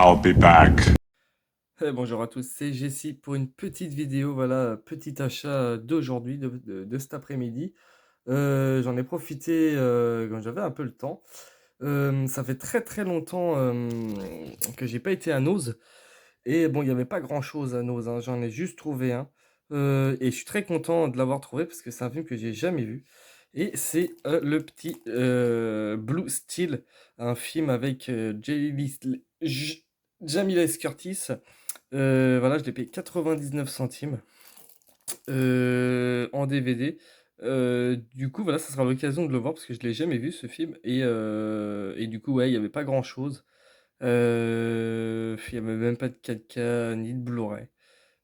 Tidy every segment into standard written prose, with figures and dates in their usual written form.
I'll be back. Bonjour à tous, c'est Jessie pour une petite vidéo, voilà, petit achat d'aujourd'hui, de cet après-midi. J'en ai profité quand j'avais un peu le temps. Ça fait très très longtemps que j'ai pas été à Nose. Et bon, il n'y avait pas grand-chose à Nose, hein, j'en ai juste trouvé un. Et je suis très content de l'avoir trouvé parce que c'est un film que j'ai jamais vu. Et c'est le petit Blue Steel, un film avec Jamie Lee Curtis. Voilà, je l'ai payé 99 centimes en DVD. Du coup, voilà, ça sera l'occasion de le voir parce que je l'ai jamais vu ce film. Et du coup, ouais, il n'y avait pas grand-chose. Il n'y avait même pas de 4K ni de Blu-ray.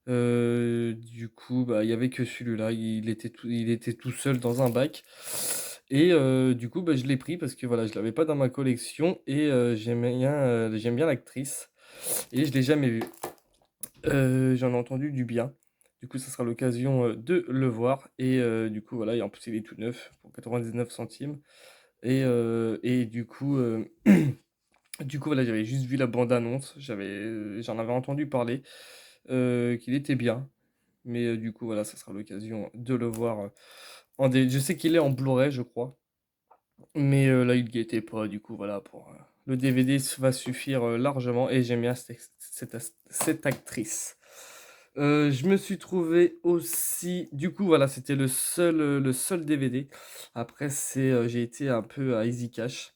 Du coup, bah, il y avait que celui-là. Il était tout seul dans un bac. Et du coup, bah, je l'ai pris parce que voilà, je l'avais pas dans ma collection et j'aime bien l'actrice. Et je l'ai jamais vu. J'en ai entendu du bien. Du coup, ça sera l'occasion de le voir. Et du coup, voilà, et en plus, il est tout neuf pour 99 centimes. Et du coup, du coup, voilà, j'avais juste vu la bande-annonce. J'en avais entendu parler, qu'il était bien. Mais du coup, voilà, ça sera l'occasion de le voir. Je sais qu'il est en Blu-ray, je crois. Mais là, il n'y était pas. Du coup, voilà, le DVD va suffire largement. Et j'aime bien cette actrice. Je me suis trouvé aussi, du coup voilà, c'était le seul DVD. Après j'ai été un peu à Easy Cash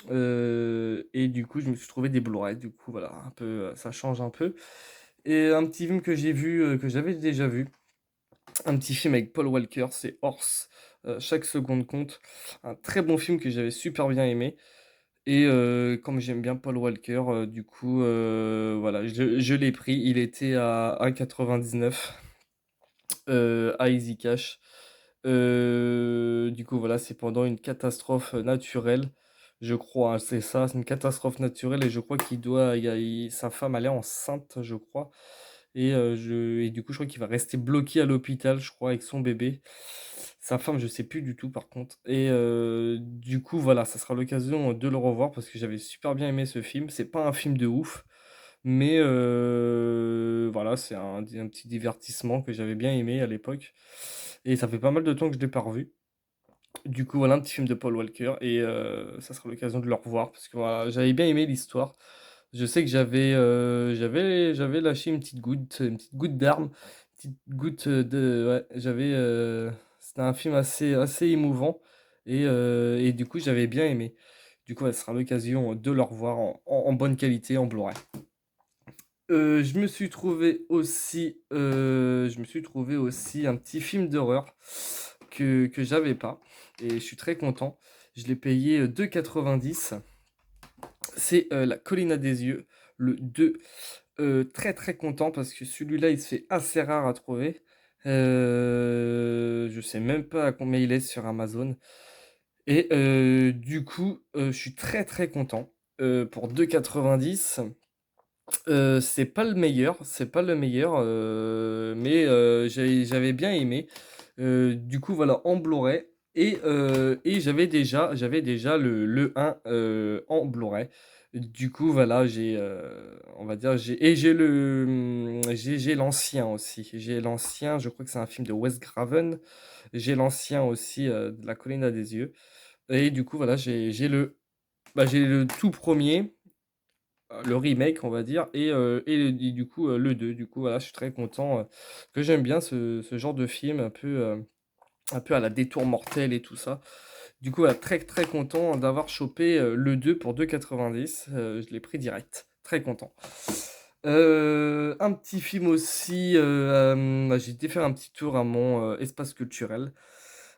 et du coup je me suis trouvé des Blu-ray. Du coup voilà, un peu, ça change un peu. Et un petit film que j'ai vu, que j'avais déjà vu, un petit film avec Paul Walker, c'est Horse. Chaque seconde compte. Un très bon film que j'avais super bien aimé. Et comme j'aime bien Paul Walker, du coup, voilà, je l'ai pris. Il était à 1,99 à Easy Cash. Du coup, voilà, c'est pendant une catastrophe naturelle, je crois, hein, c'est ça, c'est une catastrophe naturelle et je crois sa femme elle est enceinte, je crois. Et du coup, je crois qu'il va rester bloqué à l'hôpital, je crois, avec son bébé. Sa femme, je sais plus du tout par contre. Et du coup, voilà, ça sera l'occasion de le revoir parce que j'avais super bien aimé ce film. C'est pas un film de ouf, mais voilà, c'est un petit divertissement que j'avais bien aimé à l'époque. Et ça fait pas mal de temps que je l'ai pas revu. Du coup, voilà un petit film de Paul Walker et ça sera l'occasion de le revoir parce que voilà, j'avais bien aimé l'histoire. Je sais que j'avais lâché une petite goutte d'arme, une petite goutte de, ouais, c'était un film assez émouvant et du coup, j'avais bien aimé. Du coup, ça sera l'occasion de le revoir en bonne qualité, en Blu-ray. Je me suis trouvé aussi un petit film d'horreur que j'avais pas et je suis très content. Je l'ai payé 2,90. C'est La Colline à des yeux, le 2. Très très content parce que celui-là il se fait assez rare à trouver. Je sais même pas à combien il est sur Amazon. Et du coup, je suis très très content. Pour 2,90. C'est pas le meilleur, c'est pas le meilleur, mais j'avais bien aimé. Du coup, voilà, en Blu-ray et j'avais déjà le 1 en Blu-ray. Du coup, voilà, on va dire, j'ai l'ancien aussi. J'ai l'ancien, je crois que c'est un film de Wes Craven. J'ai l'ancien aussi, de La Colline à des yeux. Et du coup, voilà, j'ai le tout premier, le remake, on va dire, et du coup, le 2. Du coup, voilà, je suis très content, que j'aime bien ce genre de film un peu à la Détour mortel et tout ça. Du coup, voilà, très très content d'avoir chopé le 2 pour 2,90. Je l'ai pris direct. Très content. Un petit film aussi, j'ai été faire un petit tour à mon espace culturel.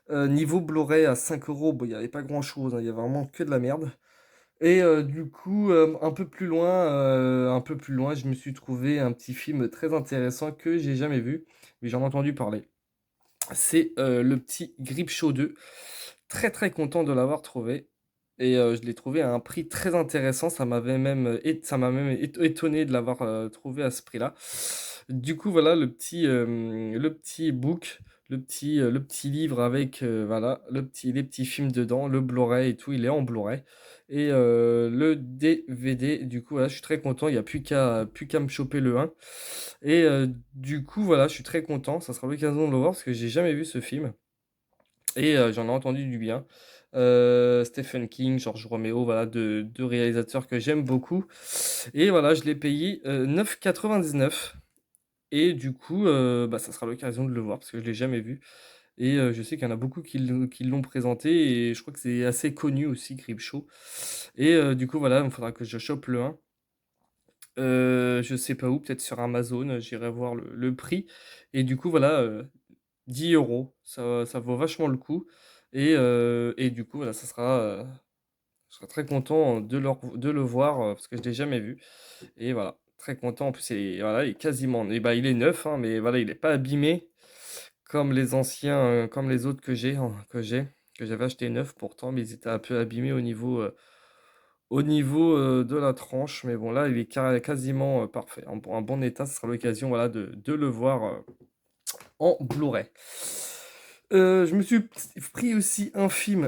Niveau Blu-ray à 5 euros, bon, il n'y avait pas grand-chose, hein, il y a vraiment que de la merde. Et du coup, un peu plus loin, je me suis trouvé un petit film très intéressant que j'ai jamais vu, mais j'en ai entendu parler. C'est le petit Grip Show 2. Très très content de l'avoir trouvé. Et je l'ai trouvé à un prix très intéressant. Ça m'a même étonné de l'avoir trouvé à ce prix-là. Du coup, voilà le petit book, le petit livre avec, voilà, les petits films dedans, le Blu-ray et tout, il est en Blu-ray et le DVD, du coup, voilà, je suis très content, il y a plus qu'à me choper le 1 et du coup, voilà, je suis très content, ça sera l'occasion de le voir parce que j'ai jamais vu ce film et j'en ai entendu du bien. Stephen King, George Romero, voilà, 2 réalisateurs que j'aime beaucoup et voilà, je l'ai payé, 9,99 et du coup, bah, ça sera l'occasion de le voir parce que je l'ai jamais vu et je sais qu'il y en a beaucoup qui l'ont présenté et je crois que c'est assez connu aussi, Creepshow et du coup, voilà, il faudra que je chope le 1. Je sais pas où, peut-être sur Amazon, j'irai voir le prix et du coup, voilà, 10 €, ça vaut vachement le coup et du coup, voilà, je serai très content de le voir, parce que je l'ai jamais vu et voilà, très content. En plus, voilà, il est quasiment et bah, il est neuf, hein, mais voilà, il est pas abîmé comme les anciens, comme les autres que j'avais acheté neufs pourtant, mais ils étaient un peu abîmés au niveau, de la tranche. Mais bon, là, il est quasiment, parfait. En bon état, ce sera l'occasion, voilà, de le voir, en Blu-ray. Je me suis pris aussi un film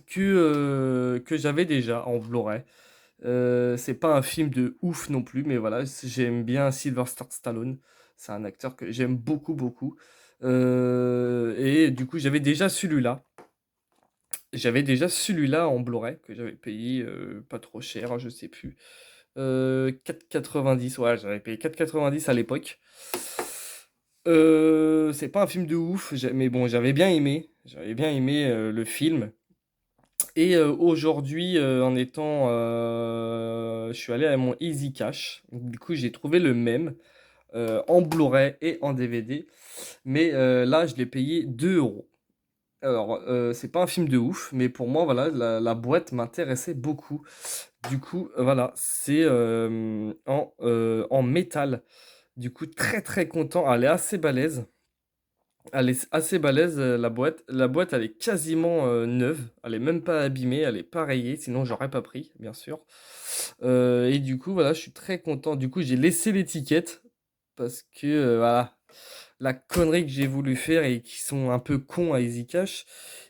que j'avais déjà en Blu-ray. C'est pas un film de ouf non plus, mais voilà, j'aime bien Sylvester Stallone. C'est un acteur que j'aime beaucoup, beaucoup. Et du coup, j'avais déjà celui-là. J'avais déjà celui-là en Blu-ray que j'avais payé pas trop cher, je sais plus. 4,90, ouais, j'avais payé 4,90 à l'époque. C'est pas un film de ouf, mais bon, j'avais bien aimé. J'avais bien aimé le film. Et aujourd'hui, je suis allé à mon Easy Cash. Du coup, j'ai trouvé le même en Blu-ray et en DVD. Mais là, je l'ai payé 2 €. Alors, c'est pas un film de ouf, mais pour moi, voilà, la boîte m'intéressait beaucoup. Du coup, voilà, c'est en métal. Du coup, très très content. Elle est assez balèze. Elle est assez balèze, la boîte. La boîte, elle est quasiment neuve. Elle est même pas abîmée, elle est pas rayée. Sinon, j'aurais pas pris, bien sûr. Et du coup, voilà, je suis très content. Du coup, j'ai laissé l'étiquette parce que, voilà, la connerie que j'ai voulu faire et qui sont un peu cons à Easy Cash,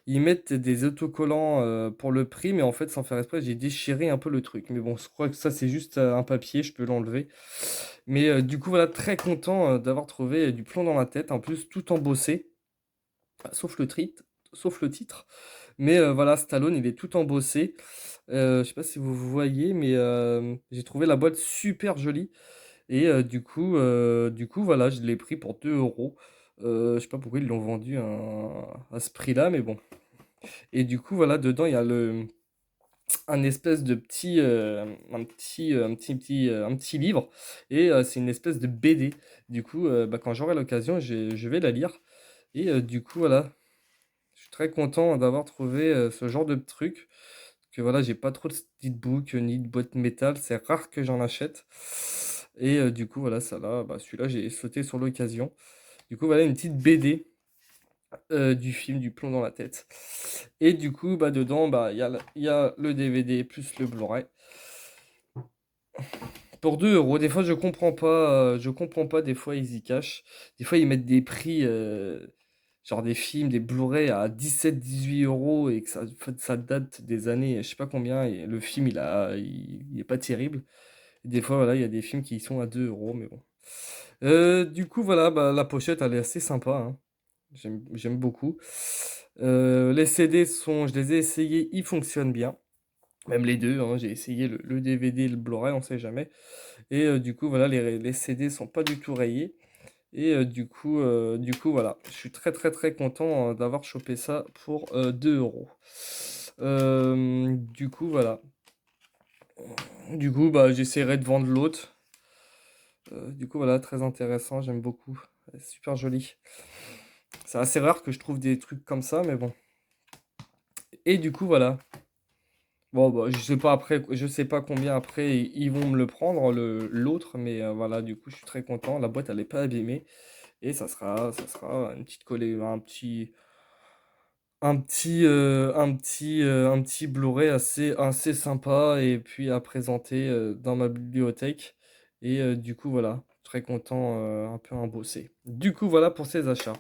ils mettent des autocollants pour le prix, mais en fait, sans faire exprès, j'ai déchiré un peu le truc. Mais bon, je crois que ça, c'est juste un papier, je peux l'enlever. Mais du coup, voilà, très content d'avoir trouvé du plomb dans la tête. En plus, tout embossé, sauf sauf le titre. Mais voilà, Stallone, il est tout embossé. Je sais pas si vous voyez, mais j'ai trouvé la boîte super jolie. Et du coup, voilà, je l'ai pris pour 2 €. Je sais pas pourquoi ils l'ont vendu à ce prix-là, mais bon. Et du coup, voilà, dedans, il y a un espèce de un petit livre. Et c'est une espèce de BD. Du coup, bah, quand j'aurai l'occasion, je vais la lire. Et du coup, voilà, je suis très content d'avoir trouvé ce genre de truc. Que voilà, j'ai pas trop de steelbook ni de boîte métal, c'est rare que j'en achète. Et du coup, voilà, ça là, bah, celui-là, j'ai sauté sur l'occasion. Du coup, voilà une petite BD du film Du plomb dans la tête. Et du coup, bah, dedans, bah, il y a le DVD plus le Blu-ray. Pour 2 €, des fois, je comprends pas, des fois, ils y cachent. Des fois, ils mettent des prix, genre des films, des Blu-ray à 17, 18 € et que ça, en fait, ça date des années, je sais pas combien, et le film, il est pas terrible. Des fois, voilà, il y a des films qui sont à 2 €, mais bon. Du coup, voilà, bah, la pochette, elle est assez sympa, hein. J'aime beaucoup. Les CD je les ai essayés, ils fonctionnent bien. Même les deux, hein, j'ai essayé le DVD et le Blu-ray, on sait jamais. Et du coup, voilà, les CD sont pas du tout rayés. Et du coup, voilà, je suis très très très content d'avoir chopé ça pour 2 €. Du coup, voilà. Du coup, bah, j'essaierai de vendre l'autre. Du coup, voilà, très intéressant, j'aime beaucoup. Super joli. C'est assez rare que je trouve des trucs comme ça, mais bon. Et du coup, voilà. Bon, bah, je sais pas combien après ils vont me le prendre, l'autre, mais voilà, du coup, je suis très content. La boîte, elle est pas abîmée. Et ça sera une petite collée, un petit Blu-ray assez sympa et puis à présenter dans ma bibliothèque. Et du coup, voilà, très content, un peu embossé. Du coup, voilà pour ces achats.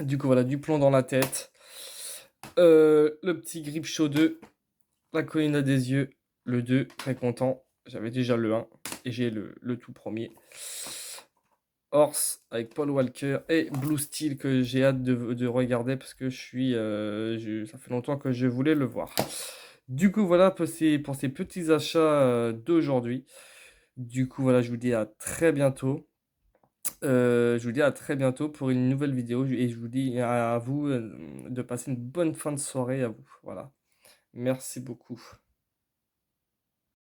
Du coup, voilà, du plomb dans la tête. Le petit Grip Show 2, la colline à des yeux, le 2, très content. J'avais déjà le 1 et j'ai le tout premier. Horse avec Paul Walker et Blue Steel que j'ai hâte de regarder parce que ça fait longtemps que je voulais le voir. Du coup, voilà pour ces petits achats d'aujourd'hui. Du coup, voilà, je vous dis à très bientôt. Je vous dis à très bientôt pour une nouvelle vidéo et je vous dis à vous de passer une bonne fin de soirée à vous. Voilà. Merci beaucoup.